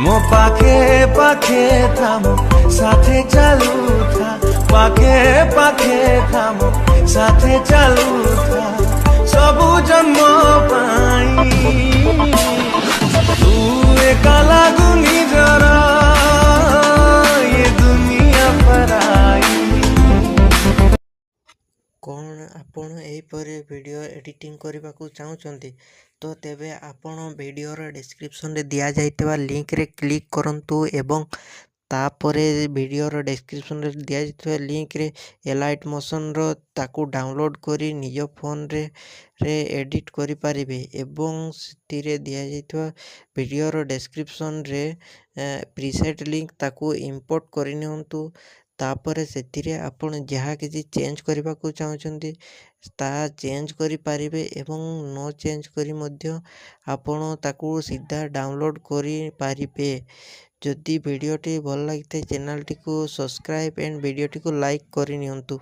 ମୋ ପାଖେ ପାଖେ ଥା ମୋ ସାଥେ ଚାଲୁଥା ପାଖେ ପାଖେ ଥା ମୋ ସାଥେ ଚାଲୁଥା ସବୁ ଜନ୍ମ ପାଇଁ ତୁ ଏକା ଲାଗୁନି ଜରା ଏ ଦୁନିଆ ପରାଇ। କ'ଣ ଆପଣ ଏହିପରି ଭିଡ଼ିଓ ଏଡ଼ିଟିଂ କରିବାକୁ ଚାହୁଁଛନ୍ତି ତ ତେବେ ଆପଣ ଭିଡ଼ିଓର ଡେସ୍କ୍ରିପସନ୍ରେ ଦିଆଯାଇଥିବା ଲିଙ୍କରେ କ୍ଲିକ୍ କରନ୍ତୁ ଏବଂ ତାପରେ ଭିଡ଼ିଓର ଡେସ୍କ୍ରିପସନ୍ରେ ଦିଆଯାଇଥିବା ଲିଙ୍କରେ ଏଲାଇଟ୍ ମୋସନ୍ର ତାକୁ ଡାଉନଲୋଡ଼୍ କରି ନିଜ ଫୋନ୍ରେ ଏଡ଼ିଟ୍ କରିପାରିବେ ଏବଂ ସେଥିରେ ଦିଆଯାଇଥିବା ଭିଡ଼ିଓର ଡେସ୍କ୍ରିପସନ୍ରେ ପ୍ରିସେଟ୍ ଲିଙ୍କ ତାକୁ ଇମ୍ପୋର୍ଟ କରିନିଅନ୍ତୁ। ତାପରେ ସେଥିରେ ଆପଣ ଯାହା କିଛି ଚେଞ୍ଜ କରିବାକୁ ଚାହୁଁଛନ୍ତି ତାହା ଚେଞ୍ଜ କରିପାରିବେ ଏବଂ ନ ଚେଞ୍ଜ କରି ମଧ୍ୟ ଆପଣ ତାକୁ ସିଧା ଡାଉନଲୋଡ଼୍ କରିପାରିବେ। ଯଦି ଭିଡ଼ିଓଟି ଭଲ ଲାଗିଥାଏ ଚ୍ୟାନେଲଟିକୁ ସବସ୍କ୍ରାଇବ୍ ଆଣ୍ଡ ଭିଡ଼ିଓଟିକୁ ଲାଇକ୍ କରିନିଅନ୍ତୁ।